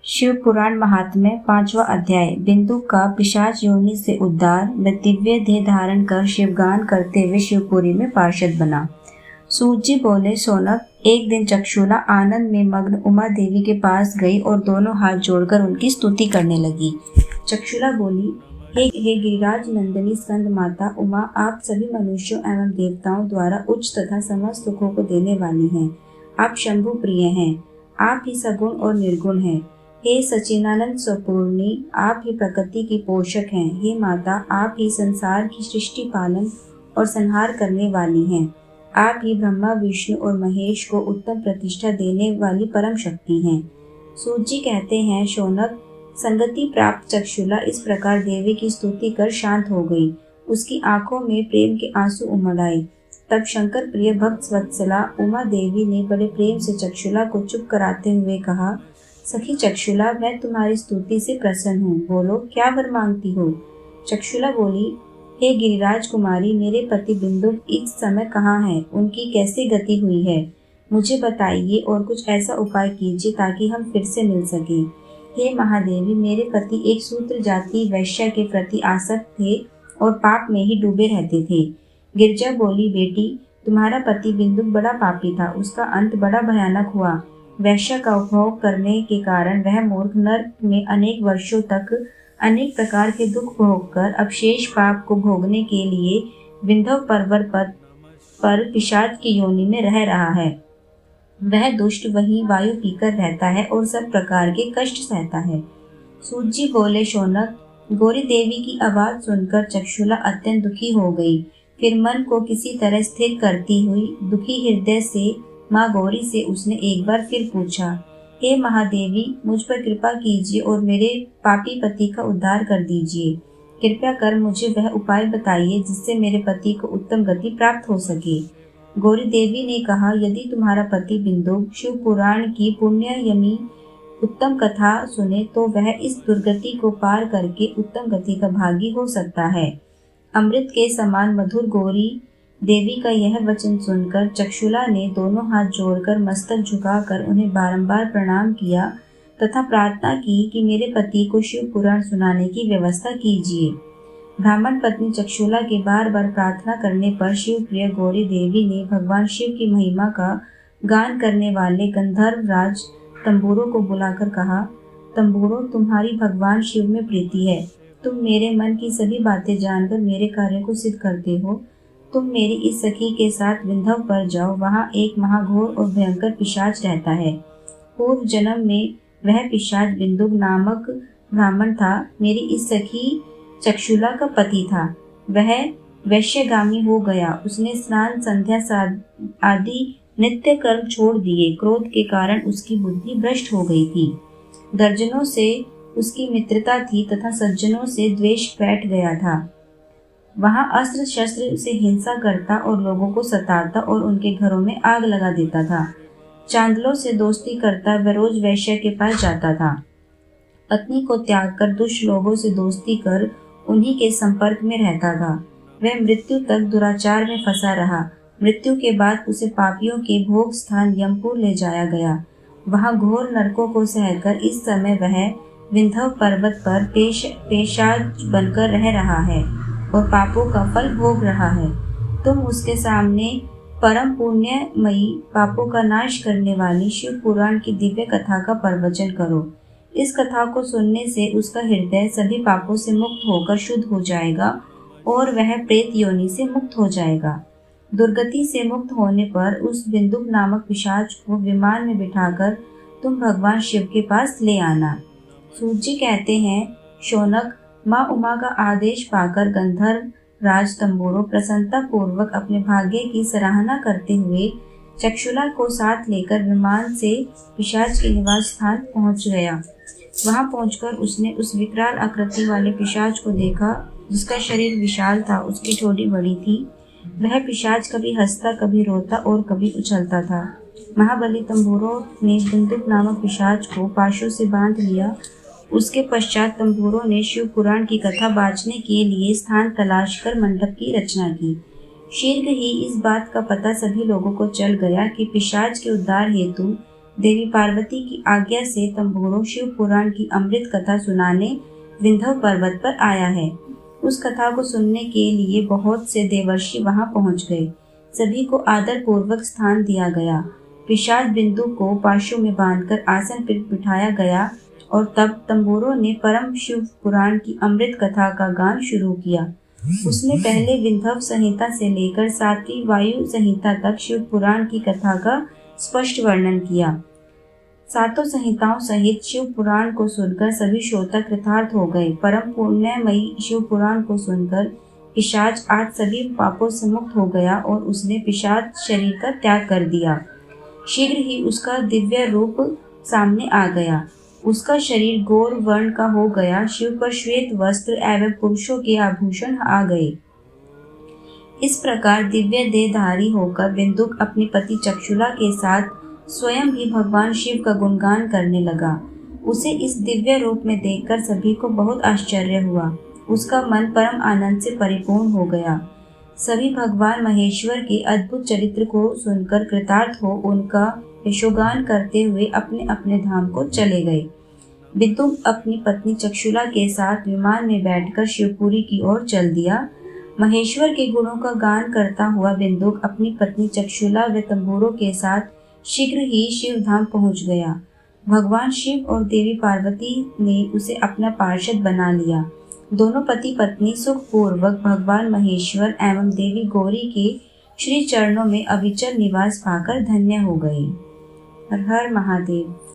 शिव पुराण महात्म्य 5वां अध्याय। बिंदु का पिशाच योनि से उद्धार में दिव्य देह धारण कर शिवगान करते हुए शिवपुरी में पार्षद बना। सूत जी बोले, शौनक, एक दिन चक्षुला आनंद में मग्न उमा देवी के पास गई और दोनों हाथ जोड़कर उनकी स्तुति करने लगी। चक्षुला बोली, हे गिरिराज नंदिनी स्कंद माता उमा, आप सभी मनुष्यों एवं देवताओं द्वारा उच्च तथा समस्त सुखों को देने वाली हैं। आप शंभु प्रिय हैं। आप ही सगुण और निर्गुण हैं। हे सच्चिदानंद स्वपूर्णी, आप ही प्रकृति की पोषक हैं। हे माता, आप ही संसार की सृष्टि पालन और संहार करने वाली हैं। आप ही ब्रह्मा विष्णु और महेश को उत्तम प्रतिष्ठा देने वाली परम शक्ति हैं। सूत जी कहते हैं, शौनक, संगति प्राप्त चक्षुला इस प्रकार देवी की स्तुति कर शांत हो गई। उसकी आंखों में प्रेम के आंसू उमड़ आए। तब शंकर प्रिय भक्त वत्सला उमा देवी ने बड़े प्रेम से चक्षुला को चुप कराते हुए कहा, सखी चक्षुला, मैं तुम्हारी स्तुति से प्रसन्न हूँ। बोलो, क्या वर मांगती हो? चक्षुला बोली, हे गिरिराज कुमारी, मेरे पति बिंदु इस समय कहाँ हैं? उनकी कैसे गति हुई है? मुझे बताइए और कुछ ऐसा उपाय कीजिए ताकि हम फिर से मिल सके। हे महादेवी, मेरे पति एक शूद्र जाति वैश्य के प्रति आसक्त थे और पाप में ही डूबे रहते थे। गिरजा बोली, बेटी, तुम्हारा पति बिंदु बड़ा पापी था। उसका अंत बड़ा भयानक हुआ। वैश्य का उपभोग करने के कारण वह मूर्ख नरक में अनेक वर्षों तक अनेक प्रकार के दुख भोगकर अब शेष पाप को भोगने के लिए विंध्य पर्वत पर पिशाच की योनि में रह रहा है। वह दुष्ट वहीं वायु पीकर रहता है और सब प्रकार के कष्ट सहता है। सूत जी बोले, शौनक, गौरी देवी की आवाज सुनकर चक्षुला अत्यंत दुखी हो गई। फिर मन को किसी तरह स्थिर करती हुई दुखी हृदय से माँ गौरी से उसने एक बार फिर पूछा, हे महादेवी, मुझ पर कृपा कीजिए और मेरे पापी पति का उद्धार कर दीजिए। कृपया कर मुझे वह उपाय बताइए जिससे मेरे पति को उत्तम गति प्राप्त हो सके। गौरी देवी ने कहा, यदि तुम्हारा पति बिंदु शिव पुराण की पुण्ययमी उत्तम कथा सुने तो वह इस दुर्गति को पार करके उत्तम गति का भागी हो सकता है। अमृत के समान मधुर गौरी देवी का यह वचन सुनकर चक्षुला ने दोनों हाथ जोड़कर मस्तक झुकाकर उन्हें बारंबार प्रणाम किया तथा प्रार्थना की कि मेरे पति को शिव पुराण सुनाने की व्यवस्था कीजिए। ब्राह्मण पत्नी चक्षुला के बार बार प्रार्थना करने पर शिव प्रिय गौरी देवी ने भगवान शिव की महिमा का गान करने वाले गंधर्व राज तंबूरों को बुलाकर कहा, तंबूरों, तुम्हारी भगवान शिव में प्रीति है। तुम मेरे मन की सभी बातें जानकर मेरे कार्य को सिद्ध करते हो। तुम मेरी इस सखी के साथ विंध्य पर जाओ। वहाँ एक महाघोर और भयंकर पिशाच रहता है। पूर्व जन्म में वह पिशाच बिंदु नामक ब्राह्मण था। मेरी इस सखी चक्षुला का पति था। वह वैश्यगामी हो गया। उसने स्नान संध्या आदि नित्य कर्म छोड़ दिए। क्रोध के कारण उसकी बुद्धि भ्रष्ट हो गई थी। दर्जनों से उसकी मित्रता थी तथा सज्जनों से द्वेष बैठ गया था। वहाँ अस्त्र शस्त्र से हिंसा करता और लोगों को सताता और उनके घरों में आग लगा देता था। चांदलों से दोस्ती करता वह रोज वैश्य के पास जाता था। पत्नी को त्याग कर दुष्ट लोगों से दोस्ती कर उन्हीं के संपर्क में रहता था। वह मृत्यु तक दुराचार में फंसा रहा। मृत्यु के बाद उसे पापियों के भोग स्थान यमपुर ले जाया गया। वहाँ घोर नरकों को सहकर इस समय वह विंध्य पर्वत पर पेशाच बनकर रह रहा है और पापों का फल भोग रहा है। तुम उसके सामने परम पुण्यमयी पापों का नाश करने वाली शिव पुराण की दिव्य कथा का प्रवचन करो। इस कथा को सुनने से उसका हृदय सभी पापों से मुक्त होकर शुद्ध हो जाएगा और वह प्रेत योनि से मुक्त हो जाएगा। दुर्गति से मुक्त होने पर उस बिंदु नामक पिशाच को विमान में बिठाकर तुम भगवान शिव के पास ले आना। सूत जी कहते हैं, शौनक, माँ उमा का आदेश पाकर गंधर्व राज तंबूरो प्रसन्नता पूर्वक अपने भाग्य की सराहना करते हुए चक्षुला को साथ लेकर विमान से पिशाच के निवास स्थान पहुंच गया। वहां पहुंचकर उसने उस विकराल आकृति वाले पिशाच को देखा, जिसका शरीर विशाल था, उसकी ठोड़ी बड़ी थी। वह पिशाच कभी हंसता, कभी रोता और कभी उछलता था। महाबली तंबूरों ने बिंदुक नामक पिशाच को पाशों से बांध लिया। उसके पश्चात तंबूरों ने शिव पुराण की कथा बाँचने के लिए स्थान तलाश कर मंडप की रचना की। शीघ्र ही इस बात का पता सभी लोगों को चल गया कि पिशाच के उद्धार हेतु देवी पार्वती की आज्ञा से तंबूरों शिव पुराण की अमृत कथा सुनाने विंध्य पर्वत पर आया है। उस कथा को सुनने के लिए बहुत से देवर्षि वहां पहुंच गए। सभी को आदर पूर्वक स्थान दिया गया। पिशाच बिंदु को पाशों में बांधकर आसन पर बिठाया गया और तब तंबूरों ने परम शिव पुराण की अमृत कथा का गान शुरू किया। उसने पहले विंध्य संहिता से लेकर 7वीं वायु संहिता तक शिव पुराण की कथा का स्पष्ट वर्णन किया। 7 संहिताओं सहित शिव पुराण को सुनकर सभी श्रोता कृतार्थ हो गए। परम पुण्यमयी शिव पुराण को सुनकर पिशाच आज सभी पापों से मुक्त हो गया और उसने पिशाच शरीर का त्याग कर दिया। शीघ्र ही उसका दिव्य रूप सामने आ गया। उसका शरीर गौर वर्ण का हो गया। शिव पर श्वेत वस्त्र एवं पुरुषों के आभूषण आ गए। इस प्रकार दिव्य देहधारी होकर बिंदुक अपने पति चक्षुला के साथ स्वयं ही भगवान शिव का गुणगान करने लगा। उसे इस दिव्य रूप में देखकर सभी को बहुत आश्चर्य हुआ। उसका मन परम आनंद से परिपूर्ण हो गया। सभी भगवान महेश्वर के अद्भुत चरित्र को सुनकर कृतार्थ हो उनका यशोगान करते हुए अपने अपने धाम को चले गए। बिंदुक अपनी पत्नी चक्षुला के साथ विमान में बैठकर शिवपुरी की ओर चल दिया। महेश्वर के गुणों का गान करता हुआ बिंदुक अपनी पत्नी चक्षुला व तंबूरों के साथ शीघ्र ही शिव धाम पहुंच गया। भगवान शिव और देवी पार्वती ने उसे अपना पार्षद बना लिया। दोनों पति पत्नी सुखपूर्वक भगवान महेश्वर एवं देवी गौरी के श्री चरणों में अविचल निवास पाकर धन्य हो गए। हर हर महादेव।